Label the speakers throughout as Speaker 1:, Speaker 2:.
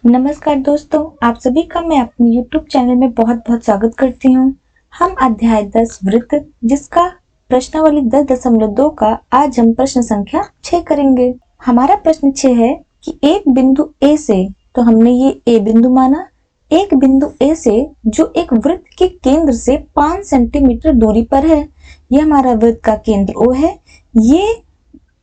Speaker 1: नमस्कार दोस्तों, आप सभी का मैं अपने YouTube चैनल में बहुत बहुत स्वागत करती हूँ। हम अध्याय 10 वृत्त जिसका प्रश्नावली 10.2 का आज हम प्रश्न संख्या 6 करेंगे। हमारा प्रश्न 6 है कि एक बिंदु A से, तो हमने ये A बिंदु माना, एक बिंदु A से जो एक वृत्त के केंद्र से 5 सेंटीमीटर दूरी पर है, ये हमारा वृत्त का केंद्र O है, ये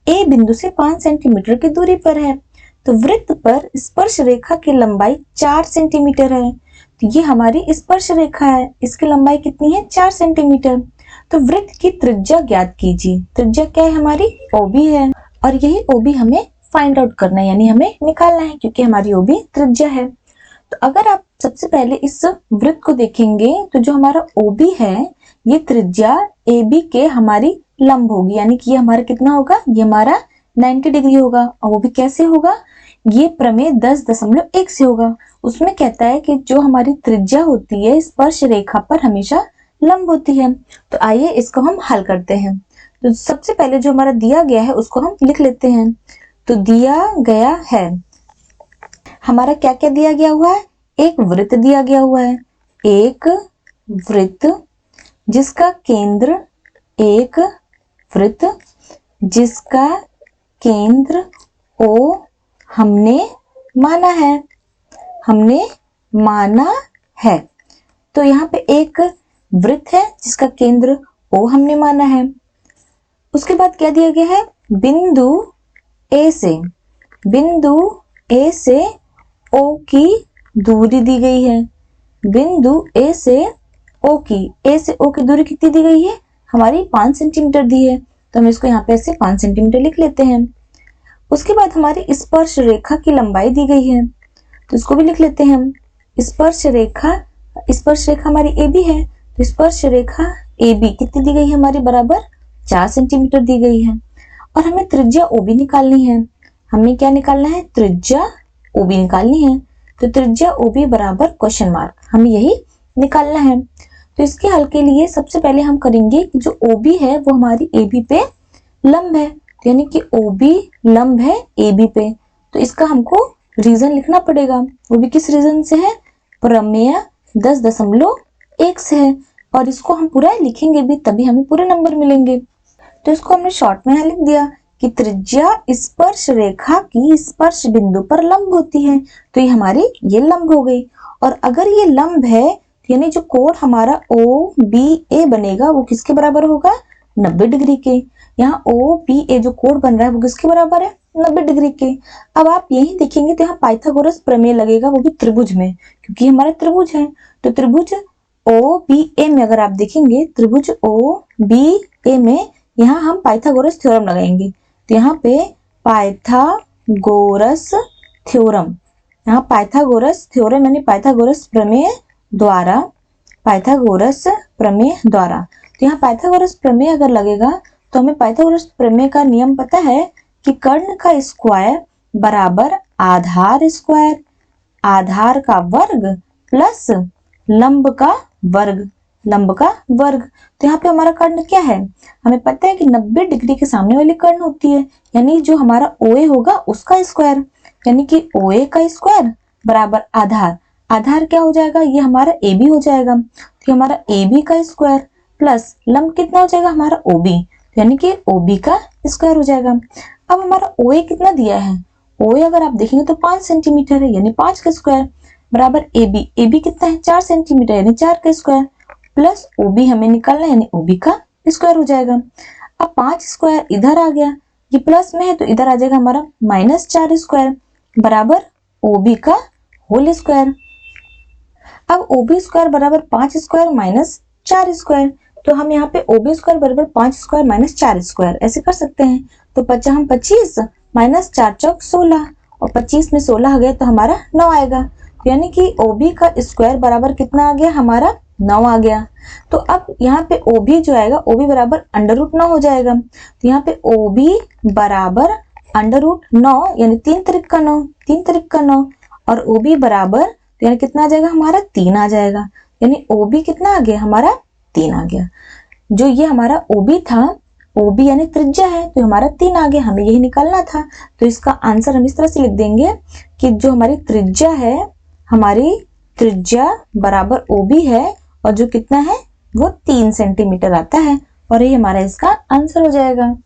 Speaker 1: A बिंदु से 5 सेंटीमीटर की दूरी पर है। तो वृत्त पर स्पर्श रेखा की लंबाई 4 सेंटीमीटर है। तो ये हमारी स्पर्श रेखा है, इसकी लंबाई कितनी है? 4 सेंटीमीटर। तो वृत्त की त्रिज्या ज्ञात कीजिए। त्रिज्या क्या है? हमारी OB है, और यही OB हमें फाइंड आउट करना है, यानी हमें निकालना है, क्योंकि हमारी OB त्रिज्या है। तो अगर आप सबसे पहले इस वृत्त को देखेंगे तो जो हमारा OB है, ये त्रिज्या AB के हमारी लंब होगी, यानी कि ये हमारा कितना होगा? ये हमारा 90 डिग्री होगा। और वो भी कैसे होगा? ये प्रमेय 10.1 से होगा। उसमें कहता है कि जो हमारी त्रिज्या होती है स्पर्श रेखा पर हमेशा लंब होती है। तो आइए इसको हम हल करते हैं। तो सबसे पहले जो हमारा दिया गया है उसको हम लिख लेते हैं। तो दिया गया है, हमारा क्या क्या दिया गया हुआ है? एक वृत्त दिया गया हुआ है, एक वृत्त जिसका केंद्र, एक वृत्त जिसका केंद्र O हमने माना है, हमने माना है। तो यहाँ पे एक वृत्त है जिसका केंद्र O हमने माना है। उसके बाद क्या दिया गया है? बिंदु A से, बिंदु A से O की दूरी दी गई है। बिंदु A से O की, A से O की दूरी कितनी दी गई है? हमारी 5 सेंटीमीटर दी है। तो हम इसको यहाँ पे ऐसे 5 सेंटीमीटर लिख लेते हैं। उसके बाद हमारी स्पर्श रेखा की लंबाई दी गई है, तो इसको भी लिख लेते हैं हम। स्पर्श रेखा हमारी AB है, तो स्पर्श रेखा AB कितनी दी गई है? हमारी बराबर 4 सेंटीमीटर दी गई है। और हमें त्रिज्या OB निकालनी है। हमें क्या निकालना है? त्रिज्या OB निकालनी है। तो त्रिज्या OB बराबर क्वेश्चन मार्क, हमें यही निकालना है। तो इसके हल के लिए सबसे पहले हम करेंगे कि जो OB है वो हमारी AB पे लंब है, यानी कि OB लंब है AB पे। तो इसका हमको रीजन लिखना पड़ेगा। वो भी किस रीजन से है? प्रमेय 10.1 से है। और इसको हम पूरा लिखेंगे भी, तभी हमें पूरे नंबर मिलेंगे। तो इसको हमने शॉर्ट में लिख दिया कि त्रिज्या स्पर्श रेखा की स्पर्श बिंदु पर लंब होती है। तो ये हमारी ये लंब हो गई। और अगर ये लंब है, यानी जो कोण हमारा OBA बनेगा वो किसके बराबर होगा? 90 डिग्री के। यहाँ OBA जो कोण बन रहा है वो किसके बराबर है? 90 डिग्री के। अब आप यही देखेंगे तो यहाँ पाइथागोरस प्रमेय लगेगा, वो भी त्रिभुज में, क्योंकि हमारा त्रिभुज है। तो त्रिभुज OBA में अगर आप देखेंगे, त्रिभुज OBA में यहाँ हम पाइथागोरस थ्योरम लगाएंगे। तो यहाँ पे पाइथागोरस थ्योरम, यहाँ पाइथागोरस थ्योरम यानी पाइथागोरस प्रमेय द्वारा, पाइथागोरस प्रमेय द्वारा। तो यहाँ पाइथागोरस प्रमेय अगर लगेगा तो हमें पाइथागोरस प्रमेय का नियम पता है कि कर्ण का स्क्वायर बराबर आधार स्क्वायर, आधार का वर्ग प्लस लंब का वर्ग, लंब का वर्ग। तो यहाँ पे हमारा कर्ण क्या है? हमें पता है कि 90 डिग्री के सामने वाली कर्ण होती है, यानी जो हमारा OA होगा उसका स्क्वायर, यानी कि OA का स्क्वायर बराबर आधार, आधार क्या हो जाएगा? ये हमारा AB हो जाएगा। तो हमारा AB का स्क्वायर प्लस लंब कितना हो जाएगा? हमारा OB, यानी कि OB का स्क्वायर हो जाएगा। अब हमारा OA कितना दिया है? OA अगर आप देखेंगे तो 5 सेंटीमीटर है, यानी 5 का स्क्वायर बराबर AB, AB कितना है? 4 सेंटीमीटर, यानी 4 का स्क्वायर प्लस OB हमें निकालना है, यानी OB का स्क्वायर हो जाएगा। अब 5 स्क्वायर इधर आ गया, ये प्लस में है तो इधर आ जाएगा हमारा -4 स्क्वायर बराबर OB का होल स्क्वायर। अब OB स्क्वायर बराबर 5 स्क्वायर -4 स्क्वायर, तो हम यहाँ पे OB स्क्वायर बराबर 5 स्क्वायर -4 स्क्वायर ऐसे कर सकते हैं। तो 25 -4 चौक 16, और 25 में 16 आ गया तो हमारा 9 आएगा। यानी कि OB का स्क्वायर बराबर कितना आ गया? हमारा 9 आ गया। तो अब यहाँ पे OB जो आएगा, OB बराबर √9 हो जाएगा। तो यहाँ पे OB बराबर √9, यानी 3 तिरिक का 9, 3 तिरिक का 9, और OB बराबर, यानी कितना आ जाएगा? हमारा 3 आ जाएगा। यानी OB कितना आ गया? हमारा 3 आ गया। जो ये हमारा OB था, OB यानी त्रिज्या है, तो हमारा 3 आ गया, हमें यही निकालना था। तो इसका आंसर हम इस तरह से लिख देंगे कि जो हमारी त्रिज्या है, हमारी त्रिज्या बराबर OB है, और जो कितना है वो 3 सेंटीमीटर आता है, और ये हमारा इसका आंसर हो जाएगा।